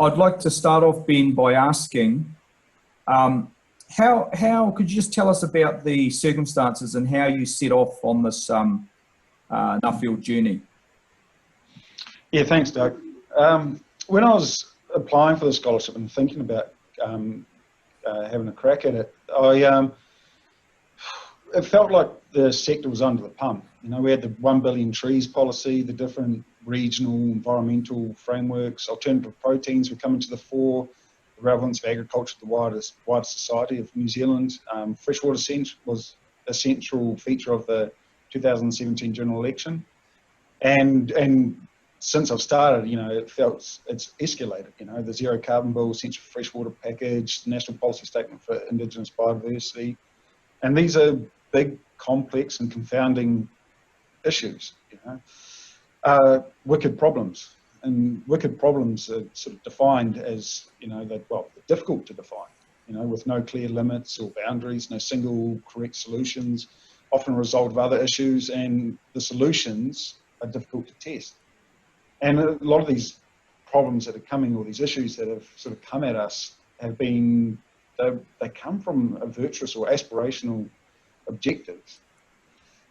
I'd like to start off, Ben, by asking, how could you just tell us about the circumstances and how you set off on this Nuffield journey? Yeah, thanks, Doug. When I was applying for the scholarship and thinking about having a crack at it, it felt like the sector was under the pump. You know, we had the 1 billion trees policy, the different regional environmental frameworks, alternative proteins were coming to the fore, the relevance of agriculture to the wider society of New Zealand. Freshwater was a central feature of the 2017 general election. And since I've started, you know, it's escalated. You know, the zero carbon bill, central freshwater package, the national policy statement for Indigenous biodiversity. And these are big, complex and confounding issues, you know. Wicked problems. And wicked problems are sort of defined as, you know, they're difficult to define, you know, with no clear limits or boundaries, no single correct solutions, often a result of other issues, and the solutions are difficult to test. And a lot of these problems that are coming, or these issues that have sort of come at us, have been, they come from a virtuous or aspirational objectives.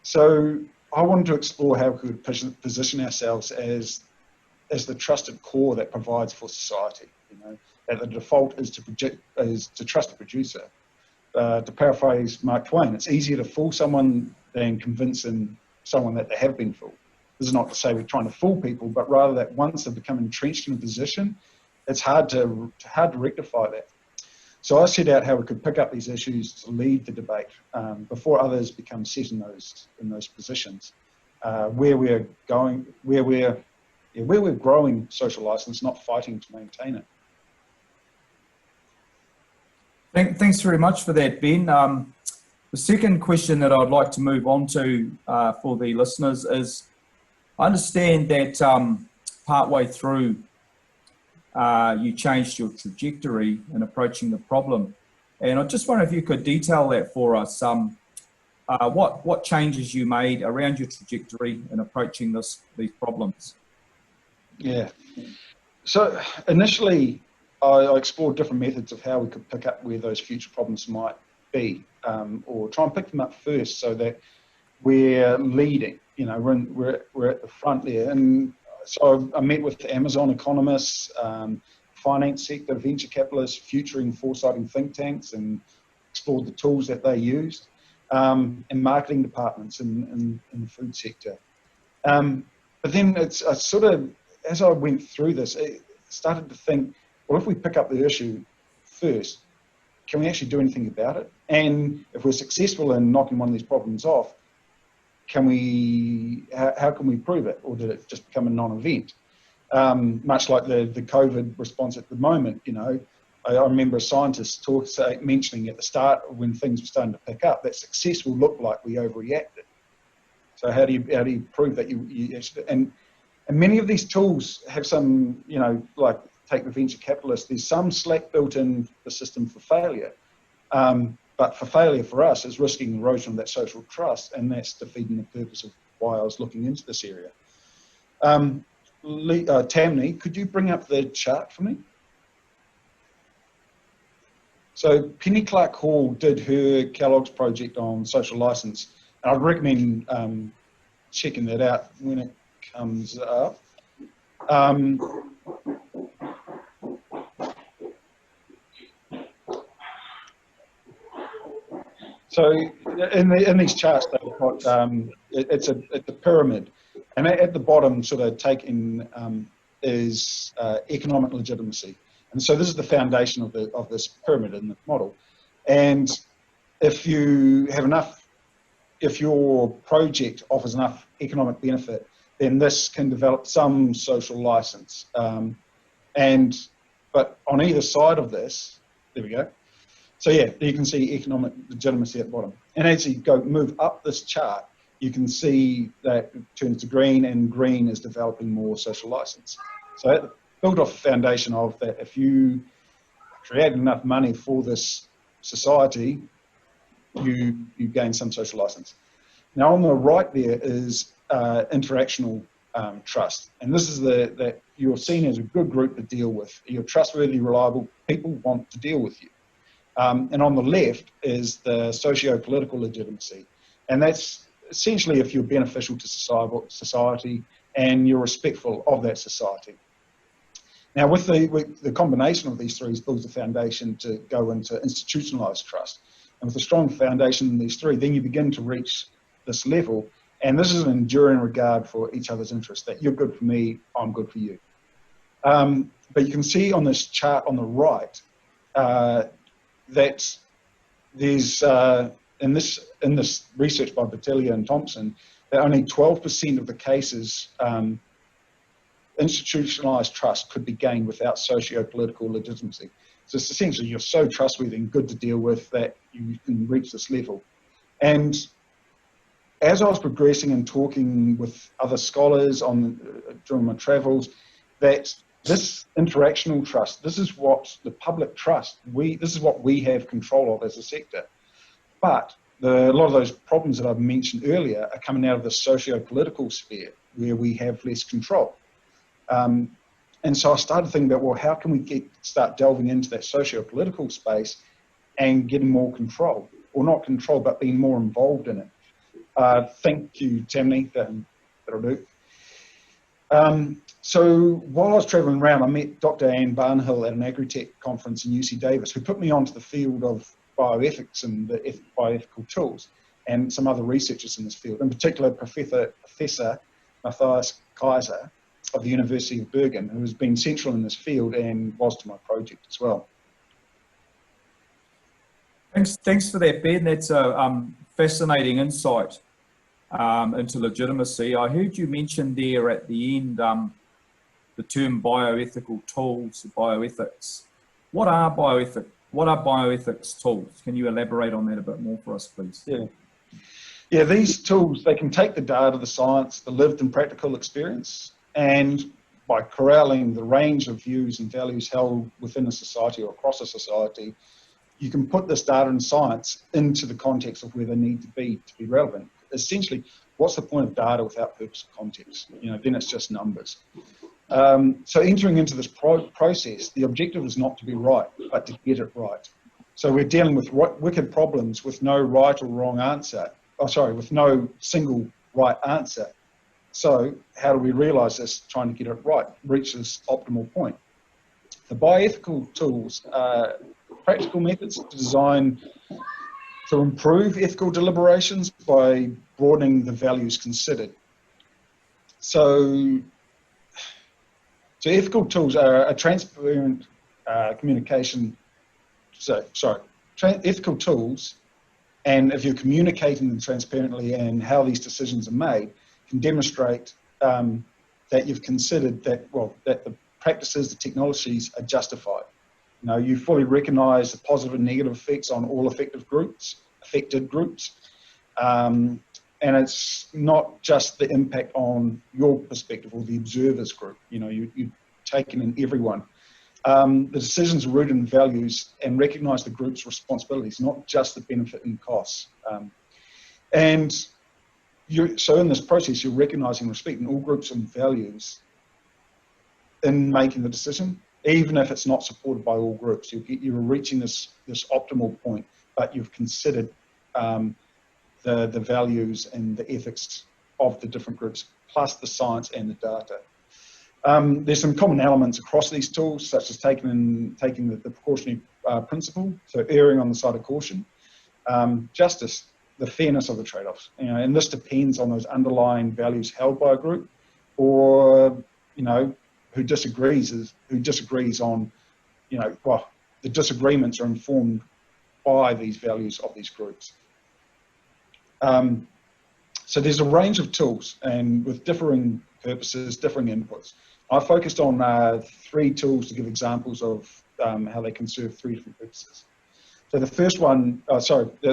So I wanted to explore how we could position ourselves as the trusted core that provides for society. You know, that the default is to trust the producer. To paraphrase Mark Twain, it's easier to fool someone than convincing someone that they have been fooled. This is not to say we're trying to fool people, but rather that once they've become entrenched in a position, it's hard to rectify that. So I set out how we could pick up these issues to lead the debate before others become set in those positions, where we're growing social license, not fighting to maintain it. Thanks very much for that, Ben. The second question that I'd like to move on to for the listeners is, I understand that partway through you changed your trajectory in approaching the problem, and I just wonder if you could detail that for us. What changes you made around your trajectory in approaching these problems? Yeah. So initially, I explored different methods of how we could pick up where those future problems might be, or try and pick them up first, so that we're leading. You know, we're at the front there. And so I met with Amazon economists, finance sector, venture capitalists, futuring, foresighting think tanks, and explored the tools that they used, and marketing departments in the food sector. But then as I went through this, I started to think, well, if we pick up the issue first, can we actually do anything about it? And if we're successful in knocking one of these problems off, how can we prove it? Or did it just become a non-event? Much like the COVID response at the moment, you know, I remember a scientist mentioning at the start, when things were starting to pick up, that success will look like we overreacted. So how do you prove that you actually, and many of these tools have some, you know, like take the venture capitalist, there's some slack built in the system for failure. But for failure for us is risking erosion of that social trust, and that's defeating the purpose of why I was looking into this area. Tammy, could you bring up the chart for me? So Penny Clark Hall did her Kellogg's project on social license, and I'd recommend checking that out when it comes up. So in these charts, they've got it's a pyramid, and at the bottom, sort of taken is economic legitimacy, and so this is the foundation of this pyramid in the model. And if you have enough, if your project offers enough economic benefit, then this can develop some social license. But on either side of this, there we go. So yeah, you can see economic legitimacy at the bottom. And as you move up this chart, you can see that it turns to green, and green is developing more social license. So build off the foundation of that, if you create enough money for this society, you gain some social license. Now on the right there is interactional trust. And this is that you're seen as a good group to deal with. You're trustworthy, reliable, people want to deal with you. And on the left is the socio-political legitimacy. And that's essentially if you're beneficial to society and you're respectful of that society. Now, with the combination of these three builds a foundation to go into institutionalized trust. And with a strong foundation in these three, then you begin to reach this level. And this is an enduring regard for each other's interests, that you're good for me, I'm good for you. But you can see on this chart on the right that there's, in this research by Battaglia and Thompson, that only 12% of the cases institutionalized trust could be gained without socio-political legitimacy. So it's essentially you're so trustworthy and good to deal with that you can reach this level. And as I was progressing and talking with other scholars during my travels, that this interactional trust, this is what the public trust, this is what we have control of as a sector. But a lot of those problems that I've mentioned earlier are coming out of the socio-political sphere where we have less control. And so I started thinking about, well, how can we start delving into that socio-political space and getting more control, or not control, but being more involved in it. Thank you, Taming, that'll do. So while I was traveling around, I met Dr. Anne Barnhill at an Agritech conference in UC Davis, who put me onto the field of bioethics and the bioethical tools, and some other researchers in this field, in particular Professor Matthias Kaiser of the University of Bergen, who has been central in this field and was to my project as well. Thanks for that, Ben. That's a fascinating insight into legitimacy. I heard you mention there at the end the term bioethical tools, bioethics. What are bioethics tools? Can you elaborate on that a bit more for us, please? Yeah, these tools, they can take the data, the science, the lived and practical experience, and by corralling the range of views and values held within a society or across a society, you can put this data and science into the context of where they need to be relevant. Essentially, what's the point of data without purpose or context? Then it's just numbers. So entering into this process, the objective is not to be right, but to get it right. So we're dealing with wicked problems with no right or wrong answer. With no single right answer. So how do we realise this, trying to get it right, reach this optimal point? The bioethical tools are practical methods designed to improve ethical deliberations by broadening the values considered. So ethical tools are a transparent communication. Ethical tools, and if you're communicating them transparently and how these decisions are made, can demonstrate that you've considered that the practices, the technologies are justified. You fully recognise the positive and negative effects on all affected groups, and it's not just the impact on your perspective or the observers group. You're taking in everyone. The decisions are rooted in values and recognise the group's responsibilities, not just the benefit and costs. So in this process, you're recognising and respecting all groups and values in making the decision, even if it's not supported by all groups. You're reaching this optimal point, but you've considered the values and the ethics of the different groups, plus the science and the data. There's some common elements across these tools, such as taking the precautionary principle, so erring on the side of caution, justice, the fairness of the trade-offs, and this depends on those underlying values held by a group, or who disagrees on, the disagreements are informed by these values of these groups. So there's a range of tools, and with differing purposes, differing inputs. I focused on 3 tools to give examples of how they can serve 3 different purposes. So the first one,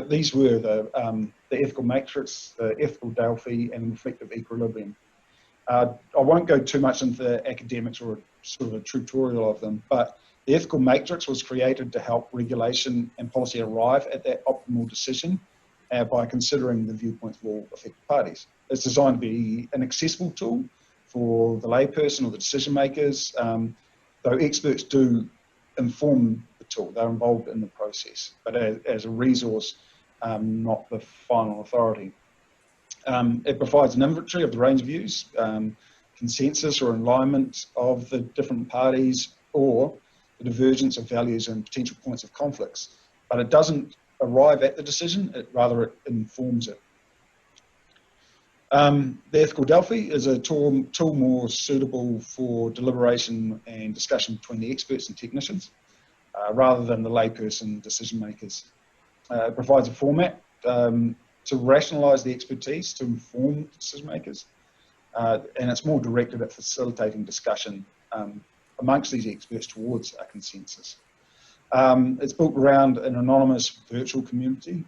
these were the ethical matrix, the ethical Delphi, and reflective equilibrium. I won't go too much into the academics or sort of a tutorial of them, but the ethical matrix was created to help regulation and policy arrive at that optimal decision by considering the viewpoints of all affected parties. It's designed to be an accessible tool for the layperson or the decision makers, though experts do inform the tool, they're involved in the process, but as a resource, not the final authority. It provides an inventory of the range of views, consensus or alignment of the different parties, or the divergence of values and potential points of conflicts. But it doesn't arrive at the decision, rather it informs it. The Ethical Delphi is a tool more suitable for deliberation and discussion between the experts and technicians, rather than the layperson decision makers. It provides a format to rationalise the expertise, to inform decision makers, and it's more directed at facilitating discussion amongst these experts towards a consensus. It's built around an anonymous virtual committee.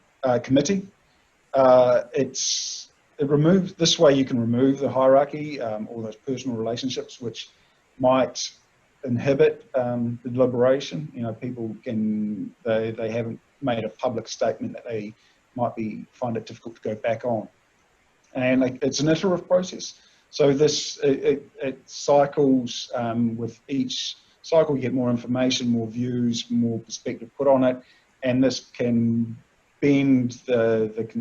It removes, this way you can remove the hierarchy, all those personal relationships which might inhibit the deliberation. You know, people can, they haven't made a public statement that they might find it difficult to go back on. And it's an iterative process. So this, it cycles, with each cycle you get more information, more views, more perspective put on it, and this can bend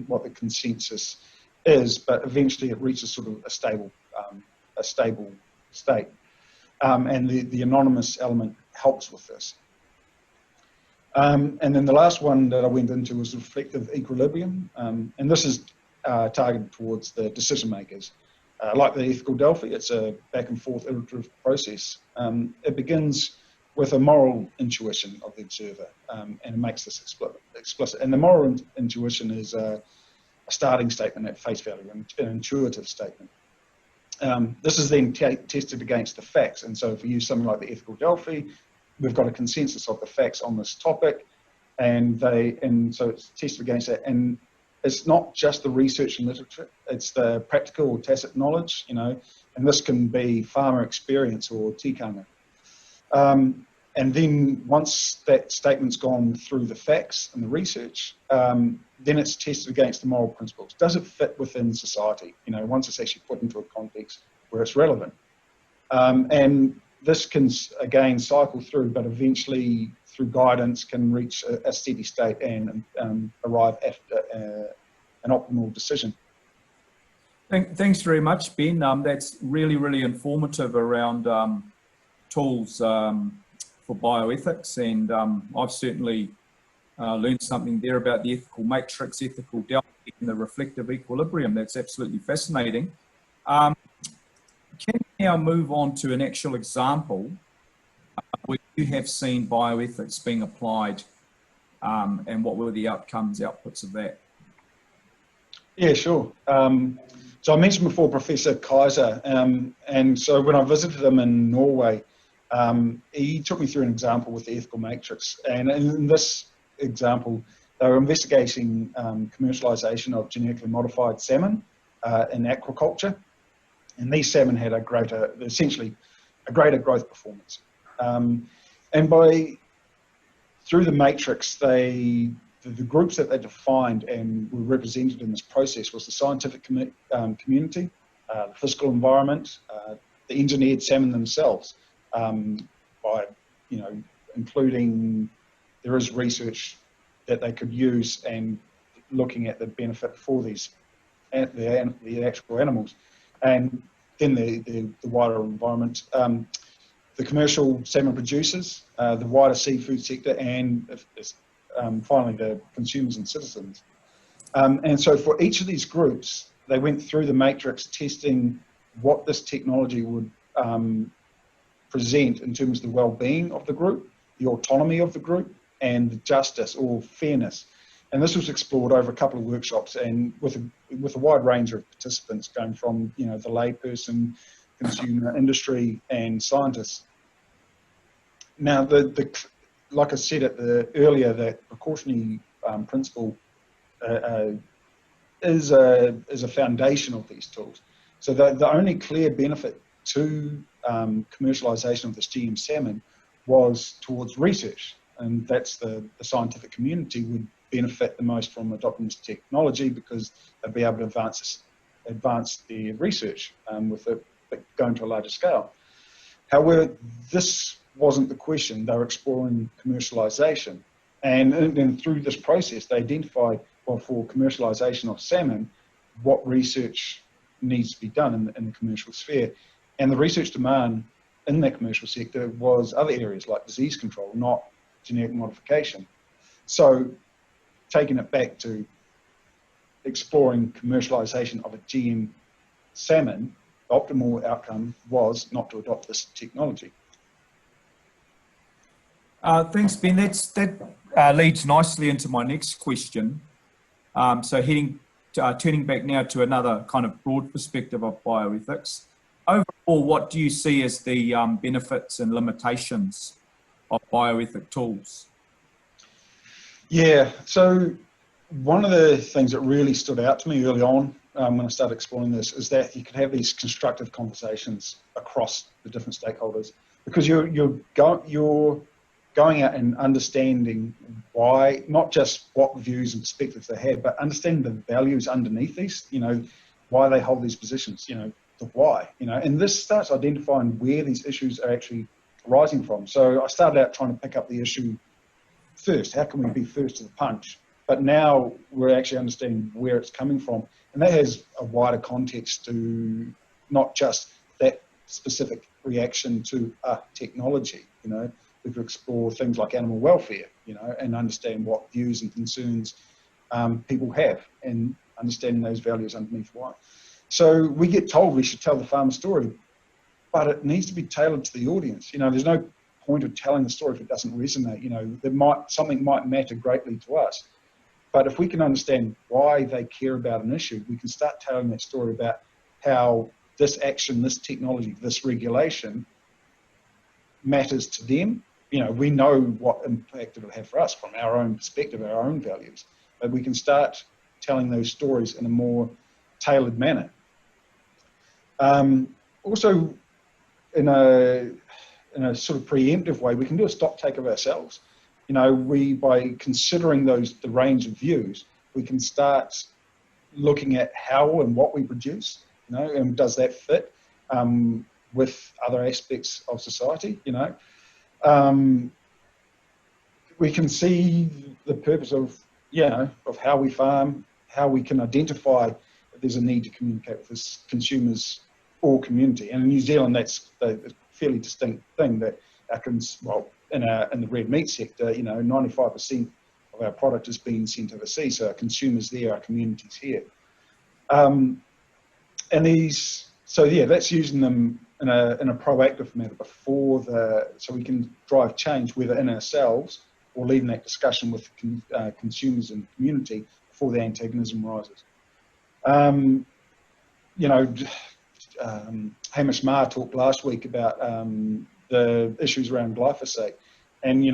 what the consensus is, but eventually it reaches sort of a stable state. And the anonymous element helps with this. And then the last one that I went into was reflective equilibrium, and this is targeted towards the decision makers. Like the Ethical Delphi, it's a back and forth iterative process. It begins with a moral intuition of the observer, and it makes this explicit. And the moral intuition is a starting statement at face value, an intuitive statement. This is then tested against the facts, and so if we use something like the Ethical Delphi, we've got a consensus of the facts on this topic, and so it's tested against that. And it's not just the research and literature, it's the practical or tacit knowledge, you know, and this can be farmer experience or tikanga. And then once that statement's gone through the facts and the research, then it's tested against the moral principles. Does it fit within society? You know, once it's actually put into a context where it's relevant. And this can, again, cycle through, but eventually, through guidance, can reach a steady state and arrive at an optimal decision. Thanks very much, Ben. That's really, really informative around tools for bioethics, and I've certainly learned something there about the ethical matrix, ethical delphi, and the reflective equilibrium. That's absolutely fascinating. Can we now move on to an actual example where you have seen bioethics being applied, and what were the outputs of that? Yeah, sure. So I mentioned before Professor Kaiser, and so when I visited him in Norway, he took me through an example with the ethical matrix, and in this example, they were investigating commercialisation of genetically modified salmon in aquaculture, and these salmon had essentially a greater growth performance. And through the matrix, the groups that they defined and were represented in this process was the scientific community, the physical environment, the engineered salmon themselves, by, you know, including, there is research that they could use and looking at the benefit for these, the actual animals, and then the wider environment, the commercial salmon producers, the wider seafood sector, and finally the consumers and citizens. And so for each of these groups, they went through the matrix testing what this technology would present in terms of the well-being of the group, the autonomy of the group, and the justice or fairness. And this was explored over a couple of workshops, and with a wide range of participants, going from, you know, the layperson, consumer, industry, and scientists. Now, like I said earlier, that precautionary principle is a foundation of these tools. So the only clear benefit to commercialisation of this GM salmon was towards research, and that's the scientific community would benefit the most from adopting this technology because they'd be able to advance the research with but going to a larger scale. However, this wasn't the question. They were exploring commercialisation. And then through this process, they identified, well, for commercialisation of salmon, what research needs to be done in the commercial sphere. And the research demand in that commercial sector was other areas like disease control, not genetic modification. So taking it back to exploring commercialisation of a GM salmon, the optimal outcome was not to adopt this technology. Thanks, Ben. That leads nicely into my next question. So turning back now to another kind of broad perspective of bioethics. Overall, what do you see as the benefits and limitations of bioethic tools? Yeah, so one of the things that really stood out to me early on when I started exploring this is that you could have these constructive conversations across the different stakeholders, because you're going out and understanding why, not just what views and perspectives they have, but understanding the values underneath these, why they hold these positions, the why, and this starts identifying where these issues are actually arising from. So I started out trying to pick up the issue first. How can we be first to the punch? But now we're actually understanding where it's coming from. And that has a wider context to not just that specific reaction to a technology, we could explore things like animal welfare, and understand what views and concerns people have, and understanding those values underneath why. So we get told we should tell the farmer story, but it needs to be tailored to the audience. There's no point of telling the story if it doesn't resonate. Something might matter greatly to us, but if we can understand why they care about an issue, we can start telling that story about how this action, this technology, this regulation matters to them. We know what impact it'll have for us from our own perspective, our own values, but we can start telling those stories in a more tailored manner. Also, in a sort of preemptive way, we can do a stock take of ourselves. By considering the range of views, we can start looking at how and what we produce, and does that fit with other aspects of society, we can see the purpose of how we farm, how we can identify that there's a need to communicate with this consumers or community. And in New Zealand, that's a fairly distinct thing that in the red meat sector, 95% of our product is being sent overseas. So our consumers there, our communities here. That's using them in a proactive manner so we can drive change, whether in ourselves or leading that discussion with consumers and community before the antagonism rises. Hamish Maher talked last week about the issues around glyphosate, and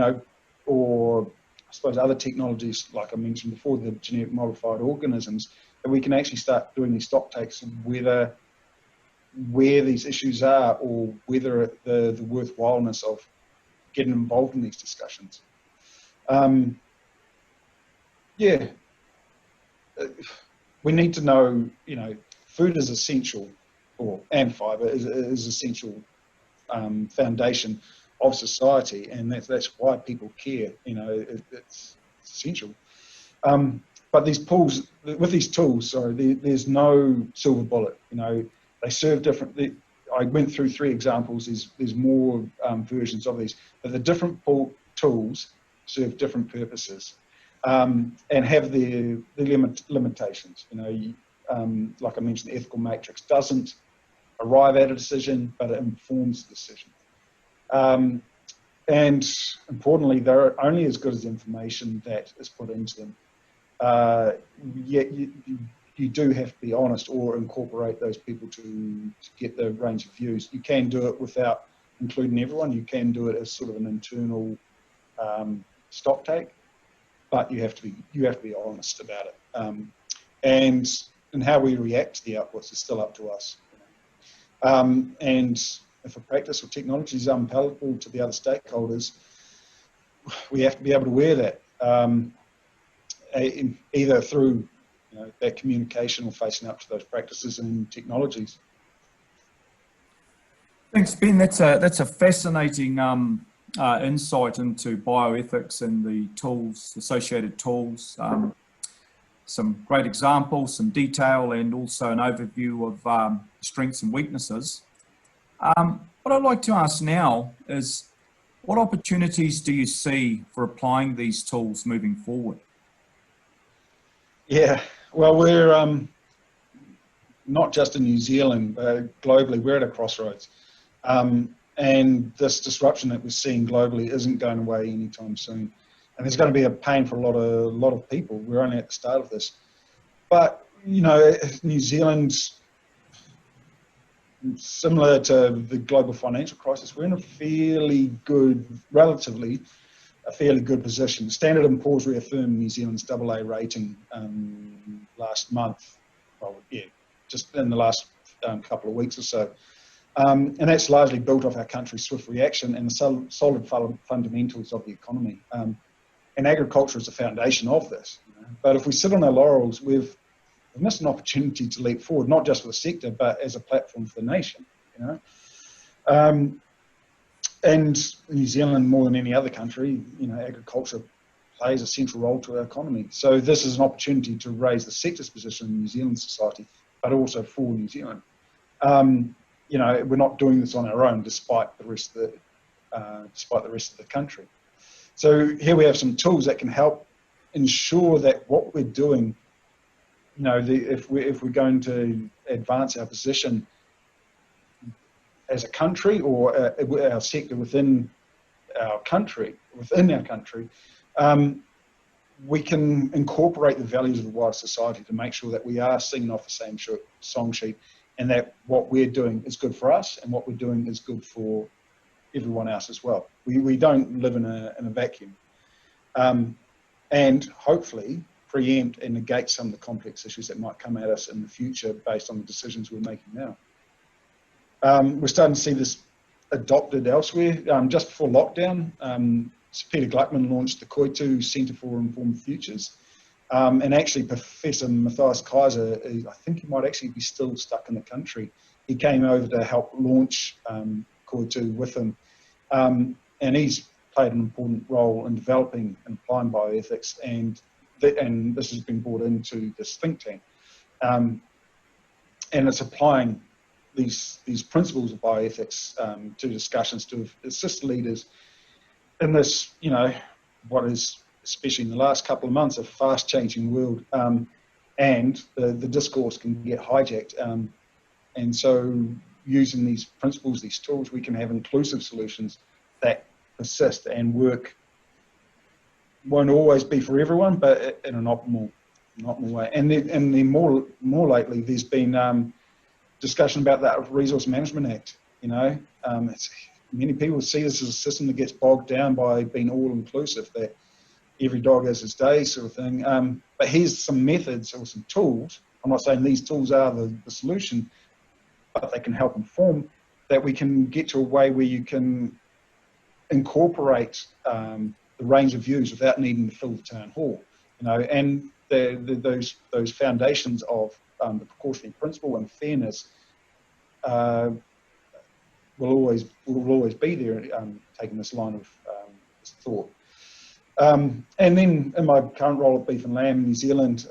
or I suppose other technologies like I mentioned before, the genetic modified organisms, that we can actually start doing these stock takes of where these issues are, or whether the worthwhileness of getting involved in these discussions. We need to know, food is essential, and fibre is essential foundation of society, and that's why people care. It's essential. But with these tools, there's no silver bullet. They serve different. I went through 3 examples. There's more versions of these, but the different tools serve different purposes and have their limitations. Like I mentioned, the ethical matrix doesn't arrive at a decision, but it informs the decision. And importantly, they're only as good as the information that is put into them. Yet you do have to be honest or incorporate those people to get the range of views. You can do it without including everyone. You can do it as sort of an internal stock take, but you have to be honest about it. And how we react to the outputs is still up to us. And if a practice or technology is unpalatable to the other stakeholders, we have to be able to wear that, either through that communication or facing up to those practices and technologies. Thanks, Ben. That's a fascinating insight into bioethics and the tools, associated tools. Some great examples, some detail, and also an overview of strengths and weaknesses. What I'd like to ask now is, what opportunities do you see for applying these tools moving forward? Yeah, well, we're not just in New Zealand, but globally, we're at a crossroads. And this disruption that we're seeing globally isn't going away anytime soon. And it's going to be a pain for a lot of people. We're only at the start of this. But, you know, New Zealand's similar to the global financial crisis. We're in a fairly good, relatively, a fairly good position. Standard & Poor's reaffirmed New Zealand's AA rating last month. Well, yeah, just in the last couple of weeks or so. And that's largely built off our country's swift reaction and the solid fundamentals of the economy. And agriculture is the foundation of this. You know? But if we sit on our laurels, we've missed an opportunity to leap forward, not just for the sector, but as a platform for the nation. You know? And New Zealand, more than any other country, you know, agriculture plays a central role to our economy. So this is an opportunity to raise the sector's position in New Zealand society, but also for New Zealand. You know, we're not doing this on our own, despite the rest of the country. So here we have some tools that can help ensure that what we're doing, you know, if we're going to advance our position as a country or our sector within our country, we can incorporate the values of the wider society to make sure that we are singing off the same song sheet, and that what we're doing is good for us and what we're doing is good for everyone else as well. We don't live in a vacuum. And hopefully preempt and negate some of the complex issues that might come at us in the future based on the decisions we're making now. We're starting to see this adopted elsewhere. Just before lockdown, Sir Peter Gluckman launched the Koitu Centre for Informed Futures. And actually Professor Matthias Kaiser, I think he might actually be still stuck in the country. He came over to help launch Koitu with him. And he's played an important role in developing and applying bioethics, and this has been brought into this think tank. And it's applying these principles of bioethics to discussions to assist leaders in this, you know, what is, especially in the last couple of months, a fast-changing world, and the discourse can get hijacked. And so using these principles, these tools, we can have inclusive solutions that persist and work. Won't always be for everyone, but in an optimal way. And then more lately, there's been discussion about that Resource Management Act. You know, many people see this as a system that gets bogged down by being all-inclusive, that every dog has his day sort of thing. But here's some methods or some tools. I'm not saying these tools are the solution, but they can help inform that we can get to a way where you can incorporate the range of views without needing to fill the town hall. You know, and those foundations of the precautionary principle and fairness will always be there, taking this line of this thought. And then in my current role at Beef and Lamb in New Zealand,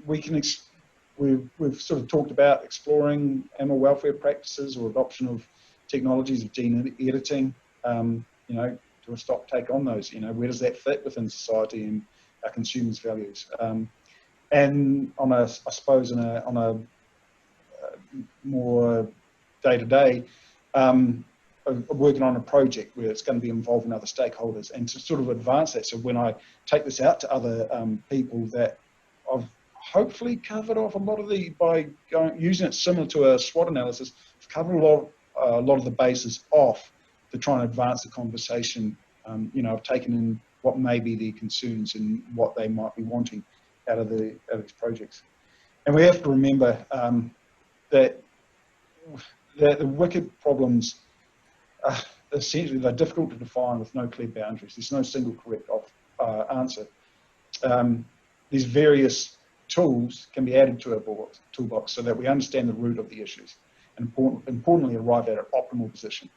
we've sort of talked about exploring animal welfare practices or adoption of technologies of gene editing, you know, to a stock take on those. You know, where does that fit within society and our consumers' values? And on a more day-to-day, working on a project where it's going to be involving other stakeholders, and to sort of advance that. So when I take this out to other people, that I've hopefully covered off a lot of by using it similar to a SWOT analysis, I've covered a lot of the bases off to try and advance the conversation. You know, I've taken in what may be their concerns and what they might be wanting out of these projects. And we have to remember that the wicked problems, essentially, they're difficult to define with no clear boundaries. There's no single correct answer. These various tools can be added to our toolbox so that we understand the root of the issues. and importantly arrive at an optimal position.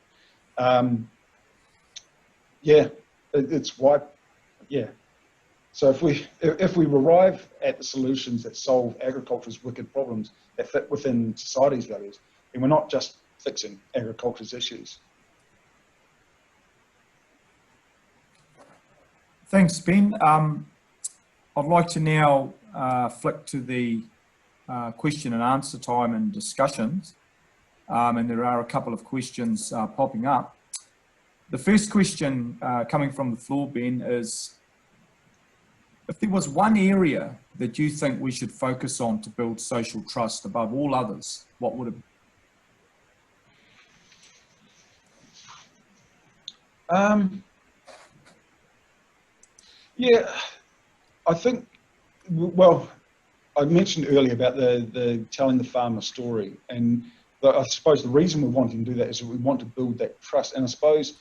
It's why, So if we arrive at the solutions that solve agriculture's wicked problems that fit within society's values, then we're not just fixing agriculture's issues. Thanks, Ben. I'd like to now flick to the question and answer time and discussions. And there are a couple of questions popping up. The first question coming from the floor, Ben, is if there was one area that you think we should focus on to build social trust above all others, what would it be? I think, well, I mentioned earlier about the telling the farmer story, and I suppose the reason we're wanting to do that is that we want to build that trust. And I suppose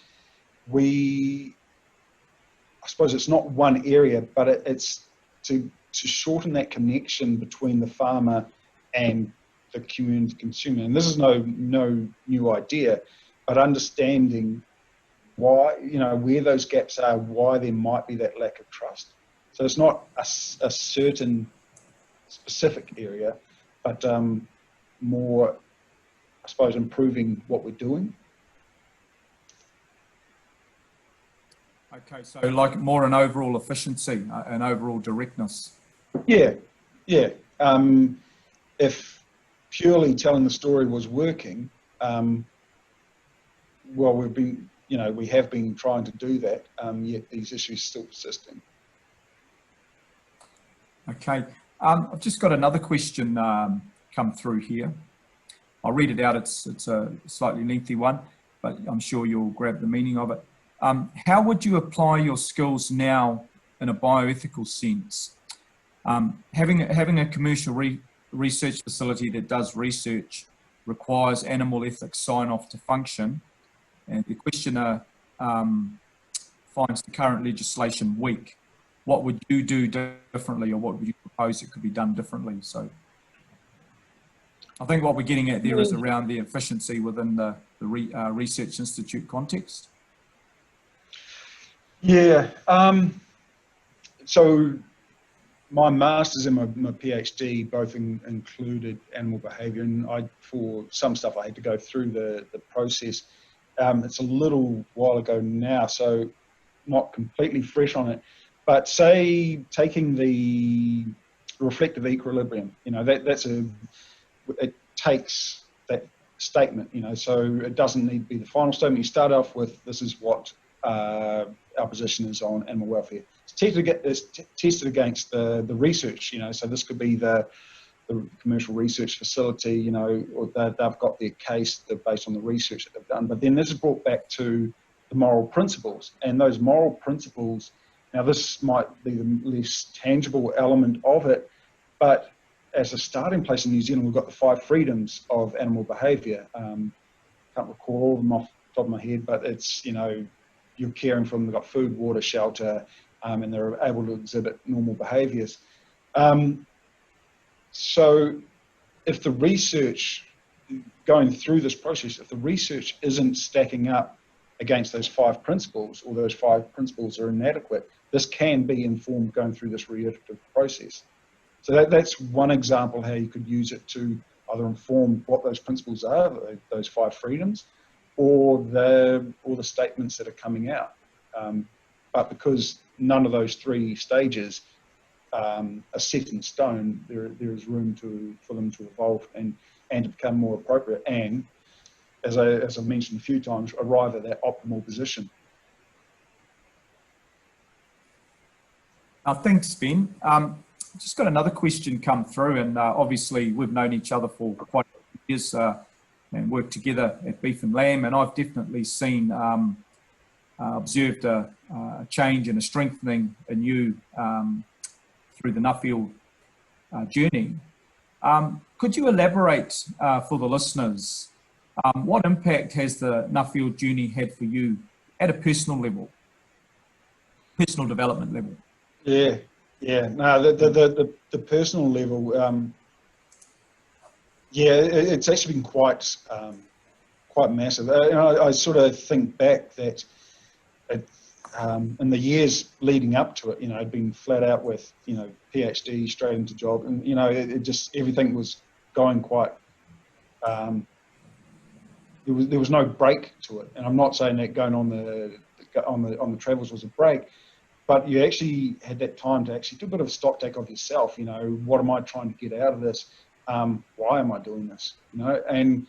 it's not one area, but it's to shorten that connection between the farmer and the community consumer. And this is no new idea, but understanding why, where those gaps are, why there might be that lack of trust. So it's not a certain specific area, but more, I suppose, improving what we're doing. Okay, so like more an overall efficiency, an overall directness. Yeah. If purely telling the story was working, well, we have been trying to do that, yet these issues still persisting. Okay, I've just got another question come through here. I'll read it out. It's a slightly lengthy one, but I'm sure you'll grab the meaning of it. How would you apply your skills now in a bioethical sense? Having a commercial research facility that does research requires animal ethics sign-off to function, and the questioner finds the current legislation weak. What would you do differently, or what would you propose that could be done differently? So I think what we're getting at there is around the efficiency within the research institute context. Yeah. So my master's and my PhD both included animal behaviour, and for some stuff I had to go through the process. It's a little while ago now, so not completely fresh on it. But say taking the reflective equilibrium, it takes that statement, so it doesn't need to be the final statement. You start off with, this is what our position is on animal welfare. It's tested against the research, so this could be the commercial research facility, or they've got their case based on the research that they've done. But then this is brought back to the moral principles, and those moral principles, now this might be the less tangible element of it, but as a starting place in New Zealand, we've got the 5 freedoms of animal behaviour. Can't recall all of them off the top of my head, but it's, you're caring for them, they've got food, water, shelter, and they're able to exhibit normal behaviours. So if the research, going through this process, if the research isn't stacking up against those 5 principles, or those 5 principles are inadequate, this can be informed going through this reiterative process. So that's one example how you could use it to either inform what those principles are, those 5 freedoms, or the statements that are coming out. But because none of those 3 stages are set in stone, there is room for them to evolve and to become more appropriate, and as I've mentioned a few times, arrive at that optimal position. Thanks, Ben. Just got another question come through, and obviously we've known each other for quite a few years and worked together at Beef and Lamb, and I've definitely seen, observed a change and a strengthening in you through the Nuffield journey. Could you elaborate for the listeners, what impact has the Nuffield journey had for you at a personal level, personal development level? Yeah. No, the personal level, Yeah, it's actually been quite massive. I sort of think back that in the years leading up to it, I'd been flat out with, PhD straight into job, and it just, everything was going quite. There was no break to it, and I'm not saying that going on the travels was a break, but you actually had that time to actually do a bit of a stock take of yourself. What am I trying to get out of this? Why am I doing this? And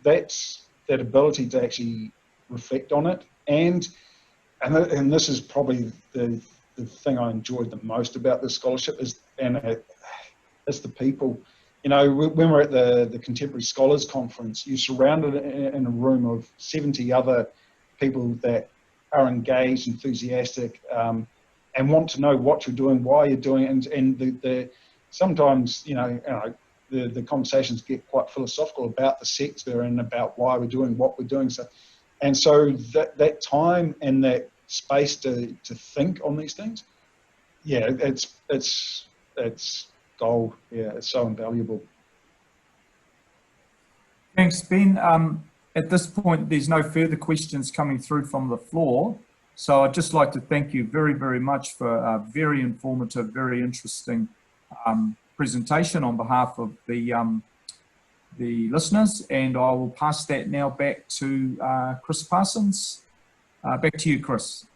that's that ability to actually reflect on it, and this is probably the thing I enjoyed the most about this scholarship is the people. When we're at the Contemporary Scholars Conference, you're surrounded in a room of 70 other people that are engaged, enthusiastic, and want to know what you're doing, why you're doing it, and the sometimes the conversations get quite philosophical about the sector and about why we're doing what we're doing. So that time and that space to think on these things, yeah, it's gold. Yeah, it's so invaluable. Thanks, Ben. At this point, there's no further questions coming through from the floor. So I'd just like to thank you very, very much for a very informative, very interesting presentation on behalf of the listeners. And I will pass that now back to Chris Parsons. Back to you, Chris.